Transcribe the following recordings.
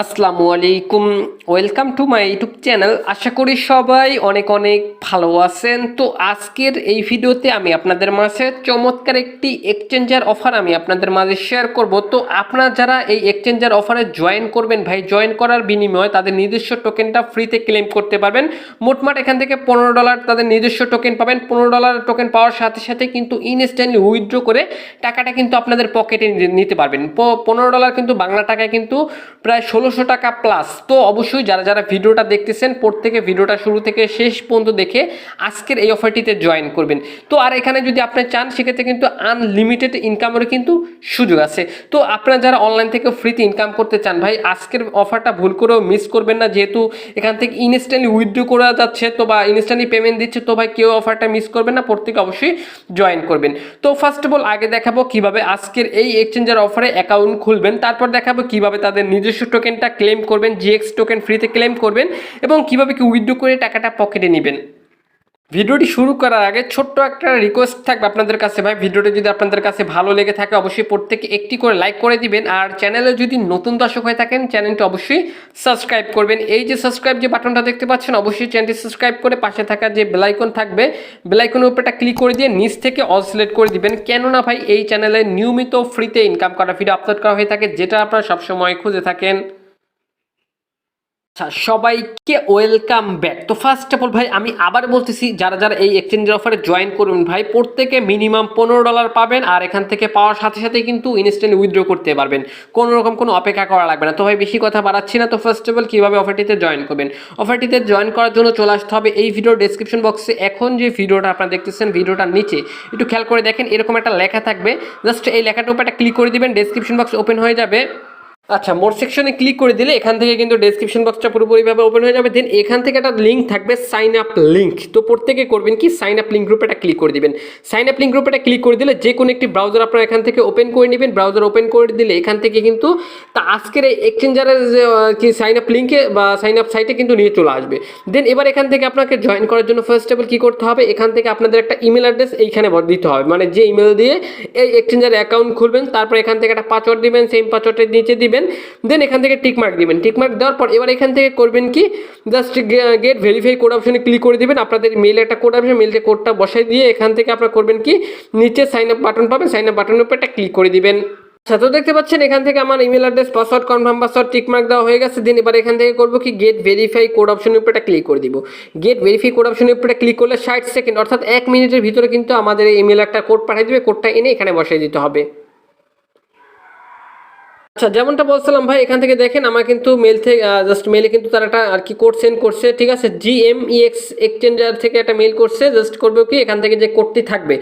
আসসালামু আলাইকুম, welcome to my YouTube channel. আশা করি সবাই অনেক অনেক ভালো আছেন। তো আজকের এই ভিডিওতে আমি আপনাদের মাঝে চমৎকার একটি এক্সচেঞ্জার অফার আমি আপনাদের মাঝে শেয়ার করব। তো আপনারা যারা এই এক্সচেঞ্জার অফারে জয়েন করবেন ভাই, জয়েন করার বিনিময়ে তাদের নিজস্ব টোকেনটা ফ্রিতে ক্লেম করতে পারবেন। মোটমাট এখান থেকে $15 তাদের নিজস্ব টোকেন পাবেন। $15 টোকেন পাওয়ার সাথে সাথে কিন্তু ইনস্ট্যান্টলি উইথড্র করে টাকাটা কিন্তু আপনাদের পকেটে নিতে পারবেন। $15 কিন্তু বাংলা টাকায় কিন্তু প্রায় 1600 টাকা প্লাস। তো অবশ্যই যারা যারা ভিডিওটা দেখতেছেন প্রত্যেকে ভিডিওটা শুরু থেকে শেষ পর্যন্ত দেখে আজকের এই অফারটিতে জয়েন করবেন। তো আর এখানে যদি আপনি চান সেক্ষেত্রে কিন্তু আনলিমিটেড ইনকামেরও কিন্তু সুযোগ আছে। তো আপনারা যারা অনলাইন থেকে ফ্রিতে ইনকাম করতে চান ভাই, আজকের অফারটা ভুল করেও মিস করবেন না, যেহেতু এখান থেকে ইনস্ট্যান্টলি উইথড্র করা যাচ্ছে তো বা ইনস্ট্যান্টলি পেমেন্ট দিচ্ছে। তো ভাই কেউ অফারটা মিস করবেন না, প্রত্যেকে অবশ্যই জয়েন করবেন। তো ফার্স্ট অফ অল আগে দেখাবো কিভাবে আজকের এই এক্সচেঞ্জার অফারে অ্যাকাউন্ট খুলবেন, তারপর দেখাবো কিভাবে তাদের নিজস্ব টোকেনটা ক্লেম করবেন, জিএক্স টোকেন ফ্রিতে ক্লেম করবেন এবং কিভাবে কি উইথড্র করে টাকাটা পকেটে নেবেন। ভিডিওটি শুরু করার আগে ছোট্ট একটা রিকোয়েস্ট থাকবে আপনাদের কাছে ভাই, ভিডিওটি যদি আপনাদের কাছে ভালো লেগে থাকে অবশ্যই প্রত্যেকে একটি করে লাইক করে দিবেন। আর চ্যানেলে যদি নতুন দর্শক হয়ে থাকেন চ্যানেলটি অবশ্যই সাবস্ক্রাইব করবেন। এই যে সাবস্ক্রাইব যে বাটনটা দেখতে পাচ্ছেন অবশ্যই চ্যানেলটি সাবস্ক্রাইব করে পাশে থাকা যে বেল আইকন থাকবে বেল আইকনের উপরটা ক্লিক করে দিয়ে নিচ থেকে অল সিলেক্ট করে দিবেন। কেননা ভাই এই চ্যানেলে নিয়মিত ফ্রিতে ইনকাম করা ভিডিও আপলোড করা হয়ে থাকে, যেটা আপনারা সবসময় খুঁজে থাকেন। আচ্ছা, সবাইকে ওয়েলকাম ব্যাক। তো ফার্স্ট অফ অল ভাই আমি আবার বলতেছি, যারা যারা এই এক্সচেঞ্জের অফারে জয়েন করবেন ভাই প্রত্যেকে মিনিমাম $15 পাবেন। আর এখান থেকে পাওয়ার সাথে সাথে কিন্তু ইনস্ট্যান্ট উইথড্র করতে পারবেন, কোনো রকম কোনো অপেক্ষা করা লাগবে না। তো ভাই বেশি কথা বাড়াচ্ছি না, তো ফার্স্ট অফ অল কীভাবে অফারটিতে জয়েন করবেন। অফারটিতে জয়েন করার জন্য চলে আসতে হবে এই ভিডিওর ডেসক্রিপশন বক্সে। এখন যে ভিডিওটা আপনারা দেখতেছেন ভিডিওটার নিচে একটু খেয়াল করে দেখেন, এরকম একটা লেখা থাকবে, জাস্ট এই লেখাটার উপর একটা ক্লিক করে দিবেন, ডেসক্রিপশন বক্স ওপেন হয়ে যাবে। আচ্ছা, মোর সেকশনে ক্লিক করে দিলে এখান থেকে কিন্তু ডেসক্রিপশন বক্সটা পুরোপুরিভাবে ওপেন হয়ে যাবে। দেন এখান থেকে একটা লিঙ্ক থাকবে, সাইন আপ লিঙ্ক। তো প্রত্যেকে করবেন কি, সাইন আপ লিঙ্ক গ্রুপে একটা ক্লিক করে দিবেন। সাইন আপ লিঙ্ক গ্রুপে একটা ক্লিক করে দিলে যে কোনো একটি ব্রাউজার আপনারা এখান থেকে ওপেন করে নেবেন। ব্রাউজার ওপেন করে দিলে এখান থেকে কিন্তু তা আজকের এই এক্সচেঞ্জারের যে কি সাইন আপ লিঙ্কে বা সাইন আপ সাইটে কিন্তু নিয়ে চলে আসবে। দেন এবার এখান থেকে আপনাকে জয়েন করার জন্য ফার্স্ট অফ অল কী করতে হবে, এখান থেকে আপনাদের একটা ইমেল অ্যাড্রেস এইখানে দিতে হবে, মানে যে ইমেল দিয়ে এই এক্সচেঞ্জার অ্যাকাউন্ট খুলবেন। তারপর এখান থেকে একটা পাসওয়ার্ড দিবেন, সেম পাসওয়ার্ডের নিচে দিবেন। দেন এখান থেকে টিকমার্ক দিবেন। টিকমার্ক দেওয়ার পর এবার এখান থেকে করবেন কি, জাস্ট গেট ভেরিফাই কোড অপশনে ক্লিক করে দিবেন। আপনাদের মেইলে একটা কোড আসবে, মেইলে কোডটা বসাই দিয়ে এখান থেকে আপনারা করবেন কি, নিচে সাইন আপ বাটন পাবেন, সাইন আপ বাটনের উপর একটা ক্লিক করে দিবেন। আচ্ছা, তো দেখতে পাচ্ছেন এখান থেকে আমার email address, password, confirm password, tick mark দেওয়া হয়ে গেছে। দেন এবার এখান থেকে করবো কি, গেট ভেরিফাই কোড অপশনের উপর একটা ক্লিক করে দিব। গেট ভেরিফাই কোড অপশনের উপর ক্লিক করলে 60 সেকেন্ড অর্থাৎ 1 মিনিটের ভিতরে কিন্তু আমাদের এই ইমেল একটা কোড পাঠিয়ে দেবে। কোডটা এনে এখানে বসাই দিতে হবে। আচ্ছা, যেমনটা বলছিলাম ভাই, এখান থেকে দেখেন আমার কিন্তু মেল থেকে জাস্ট মেলে কিন্তু তারা একটা আর কি কোড সেন্ড করছে, ঠিক আছে। GMEX এক্সচেঞ্জার থেকে একটা মেল করছে। জাস্ট করবো কি, এখান থেকে যে কোডটি থাকবে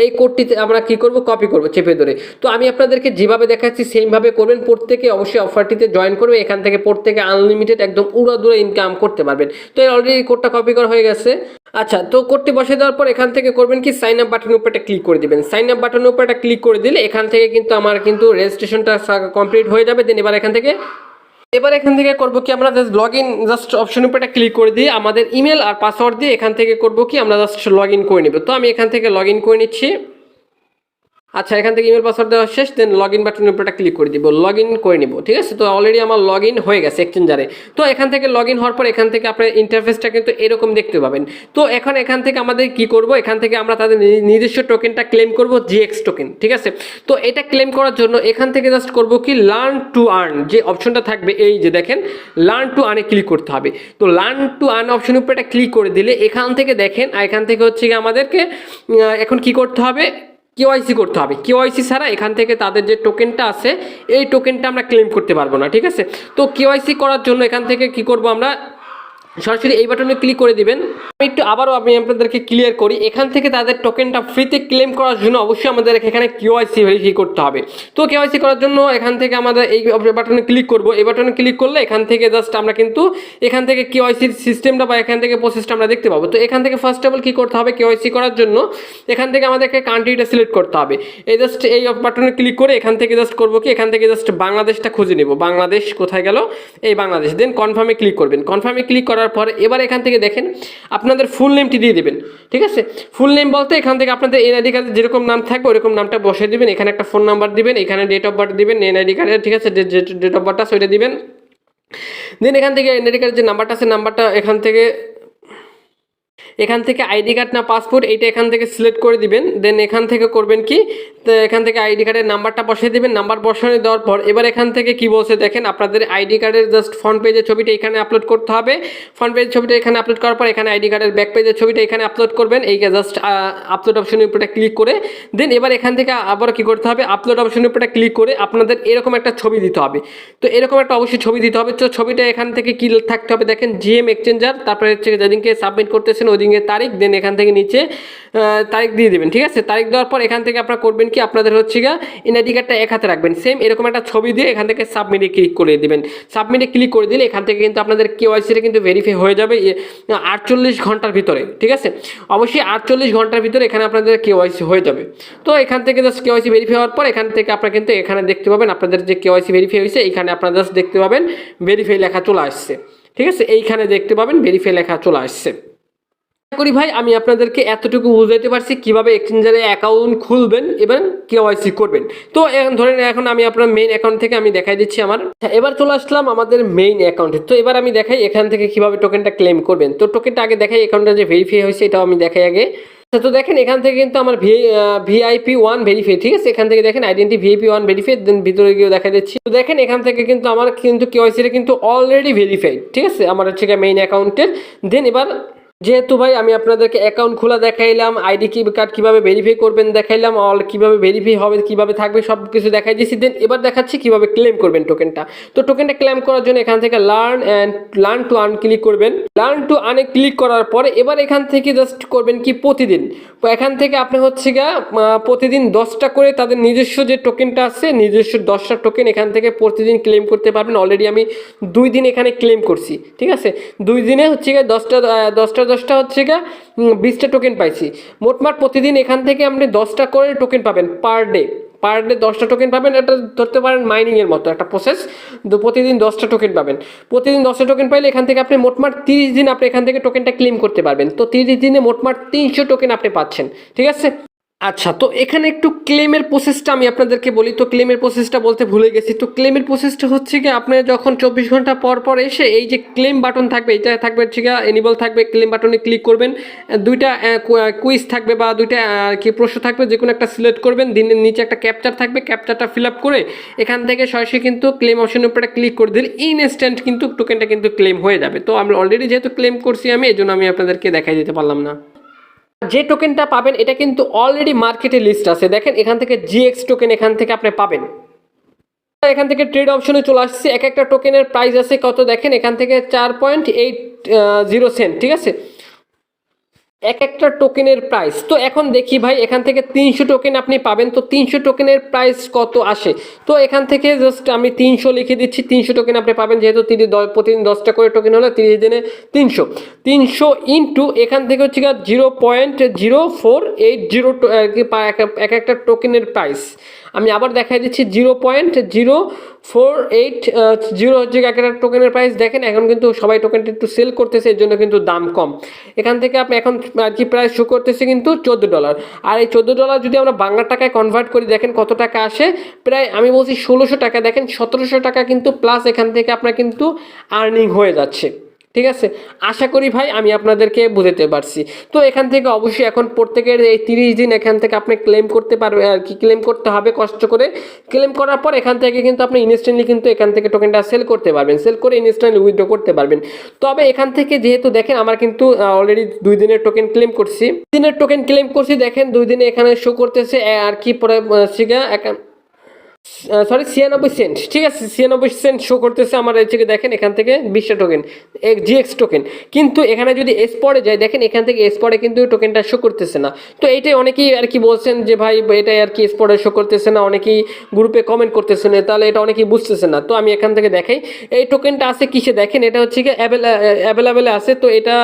এই কোডটিতে আমরা কি করব, কপি করব চেপে ধরে। তো আমি আপনাদেরকে যেভাবে দেখাচ্ছি সেইভাবে করবেন। প্রত্যেকে অবশ্যই অফারটিতে জয়েন করবে, এখান থেকে প্রত্যেকে আনলিমিটেড একদম উড়াদুরা ইনকাম করতে পারবেন। তো অলরেডি কোডটা কপি করা হয়ে গেছে। আচ্ছা, তো কোডটি বসিয়ে দেওয়ার পর এখান থেকে করবেন কি, সাইন আপ বাটনের উপর একটা ক্লিক করে দিবেন। সাইন আপ বাটনের উপর একটা ক্লিক করে দিলে এখান থেকে কিন্তু আমার কিন্তু রেজিস্ট্রেশনটা কমপ্লিট হয়ে যাবে। দেন এবার এখান থেকে করবো কি, আমরা জাস্ট লগ ইন জাস্ট অপশনের উপর একটা ক্লিক করে দিয়ে আমাদের ইমেল আর পাসওয়ার্ড দিয়ে এখান থেকে করবো কি, আমরা জাস্ট লগ ইন করে নেব। তো আমি এখান থেকে লগ ইন করে নিচ্ছি। আচ্ছা, এখান থেকে ইমেল পাসওয়ার্ড দেওয়া শেষ। দেন লগ ইন বাটনের উপর একটা ক্লিক করে দিব, লগ ইন করে নিব, ঠিক আছে। তো অলরেডি আমার লগ ইন হয়ে গেছে এক্সচেঞ্জারে। তো এখান থেকে লগ ইন হওয়ার পর এখান থেকে আপনার ইন্টারফেসটা কিন্তু এরকম দেখতে পাবেন। তো এখান থেকে আমাদের কি করব, এখান থেকে আমরা তাদের নিজস্ব টোকেনটা ক্লেম করব, জিএক্স টোকেন, ঠিক আছে। তো এটা ক্লেম করার জন্য এখান থেকে জাস্ট করব কি, লার্ন টু আর্ন যে অপশনটা থাকবে, এই যে দেখেন লার্ন টু আর্নে ক্লিক করতে হবে। তো লার্ন টু আর্ন অপশনের উপর একটা ক্লিক করে দিলে এখান থেকে দেখেন, এখান থেকে হচ্ছে কি আমাদেরকে এখন কি করতে হবে, কেওয়াইসি করতে হবে। কেওয়াইসি ছাড়া এখান থেকে তাদের যে টোকেনটা আছে এই টোকেনটা আমরা ক্লেম করতে পারবো না, ঠিক আছে। তো কেওয়াইসি করার জন্য এখান থেকে কি করব, আমরা সরাসরি এই বাটনে ক্লিক করে দিবেন। একটু আবারও আমি আপনাদেরকে ক্লিয়ার করি, এখান থেকে তাদের টোকেনটা ফ্রিতে ক্লেম করার জন্য অবশ্যই আমাদের এখানে কেওয়াইসি ভেরিফাই করতে হবে। তো কেওয়াইসি করার জন্য এখান থেকে আমাদের এই বাটনে ক্লিক করব। এই বাটনে ক্লিক করলে এখান থেকে জাস্ট আমরা কিন্তু এখান থেকে কেওয়াইসির সিস্টেমটা বা এখান থেকে প্রসেসটা আমরা দেখতে পাবো। তো এখান থেকে ফার্স্ট অফ অল কী করতে হবে, কেওয়াইসি করার জন্য এখান থেকে আমাদেরকে কান্ট্রিটা সিলেক্ট করতে হবে। এই জাস্ট এই বাটনে ক্লিক করে এখান থেকে জাস্ট করবো কি, এখান থেকে জাস্ট বাংলাদেশটা খুঁজে নেব। বাংলাদেশ কোথায় গেল, এই বাংলাদেশ। দেন কনফার্মে ক্লিক করবেন। কনফার্মে ক্লিক করার পর এবার এখান থেকে দেখেন আপনাদের ফুল নেমটি দিয়ে দেবেন, ঠিক আছে। ফুল নেম বলতে এখান থেকে আপনাদের এনআইডি কার্ডে যেরকম নাম থাকবে ওরকম নামটা বসিয়ে দিবেন। এখানে একটা ফোন নাম্বার দিবেন, এখানে ডেট অফ বার্থ দিবেন, এনআইডি কার্ডে, ঠিক আছে, ডেট অফ বার্থটা সেটা দিবেন। দেন এখান থেকে এনআইডি কার্ডের যে নাম্বারটা আছে নাম্বারটা এখান থেকে আইডি কার্ড না পাসপোর্ট এইটা এখান থেকে সিলেক্ট করে দিবেন। দেন এখান থেকে করবেন কি, তো এখান থেকে আইডি কার্ডের নাম্বারটা বসিয়ে দেবেন। নাম্বার বসানো দেওয়ার পর এবার এখান থেকে কি বলছে দেখেন, আপনাদের আইডি কার্ডের জাস্ট ফ্রন্ট পেজের ছবিটা এখানে আপলোড করতে হবে। ফ্রন্ট পেজের ছবিটা এখানে আপলোড করার পর এখানে আইডি কার্ডের ব্যাক পেজের ছবিটা এখানে আপলোড করবেন। এই জাস্ট আপলোড অপশনের উপরে ক্লিক করে দেন এবার এখান থেকে আবার কি করতে হবে, আপলোড অপশনের উপরে ক্লিক করে আপনাদের এরকম একটা ছবি দিতে হবে। তো এরকম একটা অবশ্যই ছবি দিতে হবে। তো ছবিটা এখান থেকে কি থাকতে হবে দেখেন, জিএম এক্সচেঞ্জার, তারপরে হচ্ছে যেদিনকে সাবমিট করতেছেন ওই দিনকে তারিখ, দেন এখান থেকে নিচে তারিখ দিয়ে দেবেন। ঠিক আছে, তারিখ দেওয়ার পর এখান থেকে আপনারা করবেন কি, আপনাদের হচ্ছে গা এনআইডি কার্ডটা এক হাতে রাখবেন, সেম এরকম একটা ছবি দিয়ে এখান থেকে সাবমিটে ক্লিক করে দিবেন। সাবমিটে ক্লিক করে দিলে এখান থেকে কিন্তু আপনাদের কেওয়াইসিটা কিন্তু ভেরিফাই হয়ে যাবে 48 ঘন্টার ভিতরে। ঠিক আছে, অবশ্যই 48 ঘন্টার ভিতরে এখানে আপনাদের কেওয়াইসি হয়ে যাবে। তো এখান থেকে জাস্ট কেওয়াইসি ভেরিফাই হওয়ার পর এখান থেকে আপনারা কিন্তু এখানে দেখতে পাবেন আপনাদের যে কেওয়াইসি ভেরিফাই হয়েছে, এখানে আপনারা জাস্ট দেখতে পাবেন ভেরিফাই লেখা চলে আসছে। ঠিক আছে, এইখানে দেখতে পাবেন ভেরিফাই লেখা চলে আসছে। করি ভাই আমি আপনাদেরকে এতটুকু বুঝাইতে পারছি কিভাবে এক্সচেঞ্জারে অ্যাকাউন্ট খুলবেন এবং কেওয়াইসি করবেন। তো এখন ধরেন এখন আমি আপনার মেইন অ্যাকাউন্ট থেকে আমি দেখাই দিচ্ছি আমার। এবার চলে আসলাম আমাদের মেইন অ্যাকাউন্টে। তো এবার আমি দেখাই এখান থেকে কিভাবে টোকেনটা ক্লেম করবেন। তো টোকেনটা আগে দেখাই, অ্যাকাউন্টটা যে ভেরিফাই হয়েছে এটাও আমি দেখাই আগে। তো দেখেন এখান থেকে কিন্তু আমার VIP1 ভেরিফাই। ঠিক আছে, এখান থেকে দেখেন আইডেন্টি VIP1 ভেরিফাই, দেন ভিতরে গিয়ে দেখা দিচ্ছি। তো দেখেন এখান থেকে কিন্তু আমার কিন্তু কেওয়াইসিটা কিন্তু অলরেডি ভেরিফাইড। ঠিক আছে, আমার হচ্ছে মেইন অ্যাকাউন্টের। দেন এবার যেহেতু ভাই আমি আপনাদেরকে অ্যাকাউন্ট খোলা দেখাইলাম, আইডি কার্ড কীভাবে ভেরিফাই করবেন দেখাইলাম, কীভাবে ভেরিফাই হবে, কীভাবে থাকবে সব কিছু দেখাই দিয়েছি। দেন এবার দেখাচ্ছি কীভাবে ক্লেম করবেন টোকেনটা। তো টোকেনটা ক্লেম করার জন্য এখান থেকে লার্ন টু আর্ন ক্লিক করবেন। লার্ন টু আর্নে ক্লিক করার পরে এবার এখান থেকে জাস্ট করবেন কি, প্রতিদিন এখান থেকে আপনি হচ্ছে প্রতিদিন 10টা করে তাদের নিজস্ব যে টোকেনটা আছে, নিজস্ব 10টা টোকেন এখান থেকে প্রতিদিন ক্লেম করতে পারবেন। অলরেডি আমি 2 দিন এখানে ক্লেম করছি। ঠিক আছে, 2 দিনে হচ্ছে 10টা হচ্ছে 20টা টোকেন পাইছি। মোটমাট প্রতিদিন এখান থেকে আপনি 10টা করে টোকেন পাবেন পার ডে 10টা টোকেন পাবেন। এটা ধরতে পারেন মাইনিংয়ের মতো একটা প্রসেস। প্রতিদিন 10টা টোকেন পাবেন। প্রতিদিন 10টা টোকেন পাইলে এখান থেকে আপনি মোটমাট 30 দিন আপনি এখান থেকে টোকেনটা ক্লেম করতে পারবেন। তো 30 দিনে মোটমাট 300 টোকেন আপনি পাচ্ছেন। ঠিক আছে, আচ্ছা, তো এখানে একটু ক্লেমের প্রসেসটা আমি আপনাদেরকে বলি। তো ক্লেমের প্রসেসটা বলতে ভুলে গেছি। তো ক্লেমের প্রসেসটা হচ্ছে কি, আপনি যখন 24 ঘন্টা পর পর এসে এই যে ক্লেম বাটন থাকবে, এটা থাকবে হচ্ছে এনেবল থাকবে, ক্লেম বাটনে ক্লিক করবেন। 2টা কুইজ থাকবে বা 2টা কি প্রশ্ন থাকবে, যে কোনো একটা সিলেক্ট করবেন। দিনের নিচে একটা ক্যাপচার থাকবে, ক্যাপচারটা ফিল আপ করে এখান থেকে সরাসরি কিন্তু ক্লেম অপশনের উপরে ক্লিক করে দিলে ইনস্ট্যান্ট কিন্তু টোকেনটা কিন্তু ক্লেম হয়ে যাবে। তো আমি অলরেডি যেহেতু ক্লেম করছি আমি, এই জন্য আমি আপনাদেরকে দেখাই দিতে পারলাম না। যে টোকেনটা পাবেন এটা কিন্তু অলরেডি মার্কেটে লিস্ট আছে। দেখেন এখান থেকে GX টোকেন এখান থেকে আপনি পাবেন। এখান থেকে ট্রেড অপশনে চলে আসছে। এক একটা টোকেনের প্রাইস আছে কত দেখেন, এখান থেকে 4.80 সেন্ট। ঠিক আছে, এক একটা টোকেনের প্রাইস। তো এখন দেখি ভাই এখান থেকে 300 টোকেন আপনি পাবেন। তো 300 টোকেনের প্রাইস কত আসে, তো এখান থেকে জাস্ট আমি 300 লিখে দিচ্ছি। 300 টোকেন আপনি পাবেন, যেহেতু প্রতিদিন 10টা করে টোকেন হলে 30 দিনে 300 ইন্টু এখান থেকে হচ্ছে 0.0480 এক একটা টোকেনের প্রাইস। আমি আবার দেখাই দিচ্ছি 0.0480 হচ্ছে এক একটা টোকেনের প্রাইস। দেখেন এখন কিন্তু সবাই টোকেনটা একটু সেল করতেছে, এর জন্য কিন্তু দাম কম। এখান থেকে আপনি এখন আর কি প্রাইস শো করতেছে কিন্তু $14। আর এই $14 যদি আমরা বাংলা টাকায় কনভার্ট করি দেখেন কত টাকা আসে, প্রায় আমি বলছি 1600 টাকা। দেখেন 1700 টাকা কিন্তু প্লাস এখান থেকে আপনার কিন্তু আর্নিং হয়ে যাচ্ছে। ঠিক আছে, আশা করি ভাই আমি আপনাদেরকে বুঝাতে পারছি। তো এখান থেকে অবশ্যই এখন প্রত্যেকের এই 30 দিন এখান থেকে আপনি ক্লেম করতে পারবে আর কি, ক্লেম করতে হবে কষ্ট করে। ক্লেম করার পর এখান থেকে কিন্তু আপনি ইনস্ট্যান্টলি কিন্তু এখান থেকে টোকেনটা সেল করতে পারবেন, সেল করে ইনস্ট্যান্টলি উইথড্র করতে পারবেন। তবে এখান থেকে যেহেতু দেখেন আমার কিন্তু অলরেডি 2 দিনের টোকেন ক্লেম করছি, দেখেন 2 দিনে এখানে শো করতেছে আর কি পরে সরি 96 সেন্ট। ঠিক আছে, 96 সেন্ট শো করতেছে আমার হচ্ছে দেখেন এখান থেকে 20টা টোকেন GX টোকেন। কিন্তু এখানে যদি স্পটে যায় দেখেন এখান থেকে স্পটে কিন্তু টোকেনটা শো করতেছে না। তো এইটাই অনেকেই আর কি বলছেন যে ভাই এটাই আর কি স্পটে শো করতেছে না, অনেকেই গ্রুপে কমেন্ট করতেছে না, তাহলে এটা অনেকেই বুঝতেছে না। তো আমি এখান থেকে দেখাই এই টোকেনটা আছে কিসে, দেখেন এটা হচ্ছে অ্যাভেলেবেলে আছে। তো এটা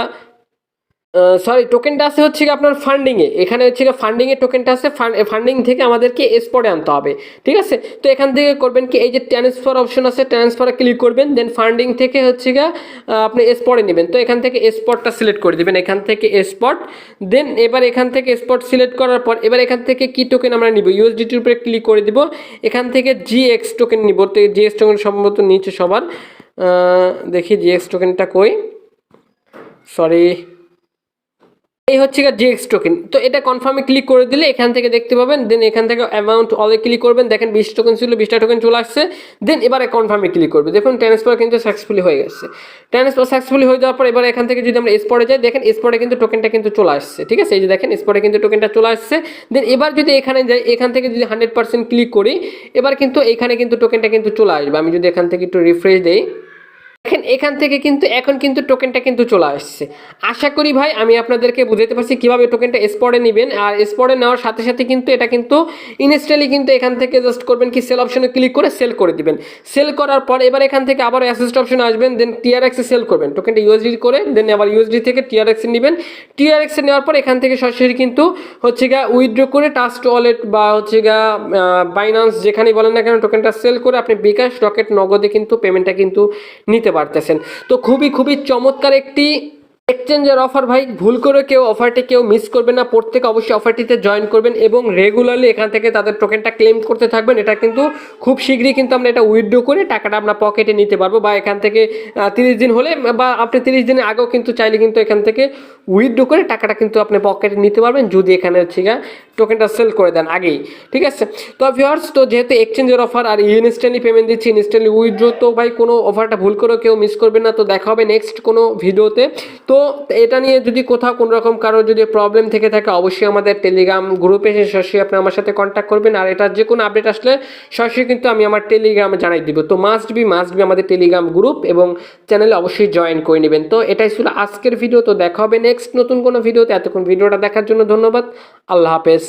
সরি টোকেনটা আছে হচ্ছে আপনার ফান্ডিংয়ে, এখানে হচ্ছে ফান্ডিংয়ে টোকেনটা আছে, ফান্ডিং থেকে আমাদেরকে স্পটে আনতে হবে। ঠিক আছে, তো এখান থেকে করবেন কি, এই যে ট্রান্সফার অপশন আছে, ট্রান্সফারে ক্লিক করবেন। দেন ফান্ডিং থেকে হচ্ছে আপনি স্পটে নেবেন। তো এখান থেকে স্পটটা সিলেক্ট করে দেবেন, এখান থেকে স্পট। দেন এবার এখান থেকে স্পট সিলেক্ট করার পর এবার এখান থেকে কি টোকেন আমরা নিব, USDTর উপরে ক্লিক করে দিব। এখান থেকে GX টোকেন নিব। তো GX টোকেন সম্ভবত নিচে সবার দেখি জিএক্স টোকেনটা কই, সরি, এই হচ্ছে জিএক্স টোকেন। তো এটা কনফার্মে ক্লিক করে দিলে এখান থেকে দেখতে পাবেন, দেন এখান থেকে অ্যামাউন্ট অলে ক্লিক করবেন, দেখেন 20 টোকেন ছিল, 20টা টোকেন চলে আসছে। দেন এবারে কনফার্মে ক্লিক করবে, দেখুন ট্রান্সফার কিন্তু সাকসেসফুলি হয়ে গেছে। ট্রান্সফার সাকসেসফুলি হয়ে যাওয়ার পর এবার এখান থেকে যদি আমরা স্পটে যাই, দেখেন স্পটে কিন্তু টোকেনটা কিন্তু চলে আসছে, ঠিক আছে, এই যে দেখেন স্পটে কিন্তু টোকেনটা চলে আসছে। দেন এবার যদি এখানে যাই, এখান থেকে যদি 100% ক্লিক করি, এবার কিন্তু এখানে কিন্তু টোকেনটা কিন্তু চলে আসবে। আমি যদি এখান থেকে একটু রিফ্রেশ দেই, দেখেন এখান থেকে কিন্তু এখন কিন্তু টোকেনটা কিন্তু চলে আসছে। আশা করি ভাই আমি আপনাদেরকে বুঝাতে পারছি কিভাবে টোকেনটা স্পটে নেবেন। আর স্পটে নেওয়ার সাথে সাথে কিন্তু এটা কিন্তু ইনস্ট্যান্টলি কিন্তু এখান থেকে জাস্ট করবেন কি সেল অপশনে ক্লিক করে সেল করে দিবেন। সেল করার পর এবার এখান থেকে আবার অ্যাসেস্ট অপশনে আসবেন, দেন টিআরএক্সে সেল করবেন টোকেনটা ইউএসডি করে, দেন আবার ইউএসডি থেকে টিআরএক্সে নেবেন। টিআরএক্সে নেওয়ার পর এখান থেকে সরাসরি কিন্তু হচ্ছে গা উইথড্র করে ট্রাস্ট ওয়ালেট বা হচ্ছে গা বাইন্যান্স যেখানেই বলেন না কেন টোকেনটা সেল করে আপনি বিকাশ, রকেট, নগদে কিন্তু পেমেন্টটা কিন্তু নিতে পারতেছেন। তো খুবই খুবই চমৎকার একটি এক্সচেঞ্জের অফার ভাই, ভুল করে কেউ অফারটি কেউ মিস করবেন না, প্রত্যেকে অবশ্যই অফারটিতে জয়েন করবেন এবং রেগুলারলি এখান থেকে তাদের টোকেনটা ক্লেম করতে থাকবেন। এটা কিন্তু খুব শীঘ্রই কিন্তু আমরা এটা উইথড্র করে টাকাটা আমরা পকেটে নিতে পারবো, বা এখান থেকে 30 দিন হলে বা আপনি 30 দিনের আগেও কিন্তু চাইলে কিন্তু এখান থেকে উইথড্র করে টাকাটা কিন্তু আপনি পকেটে নিতে পারবেন যদি এখানে হচ্ছে টোকেনটা সেল করে দেন আগেই, ঠিক আছে। তো ভিউয়ার্স, তো যেহেতু এক্সচেঞ্জের অফার আর ইনস্ট্যান্টলি পেমেন্ট দিচ্ছি, ইনস্ট্যান্টলি উইথড্র, তো ভাই কোনো অফারটা ভুল করে কেউ মিস করবেন না। তো দেখা হবে নেক্সট কোনো ভিডিওতে। তো এটা নিয়ে যদি কোথাও কোনো রকম কারো যদি প্রবলেম থেকে থাকে অবশ্যই আমাদের টেলিগ্রাম গ্রুপে এসে সরাসরি আপনি আমার সাথে কন্ট্যাক্ট করবেন। আর এটার যে কোনো আপডেট আসলে সরাসরি কিন্তু আমি আমার টেলিগ্রামে জানাই দিব। তো মাস্ট বি আমাদের টেলিগ্রাম গ্রুপ এবং চ্যানেলে অবশ্যই জয়েন করে নেবেন। তো এটাই ছিল আজকের ভিডিও। তো দেখা হবে নেক্সট নতুন কোনো ভিডিওতে। এতক্ষণ ভিডিওটা দেখার জন্য ধন্যবাদ। আল্লাহ হাফেজ।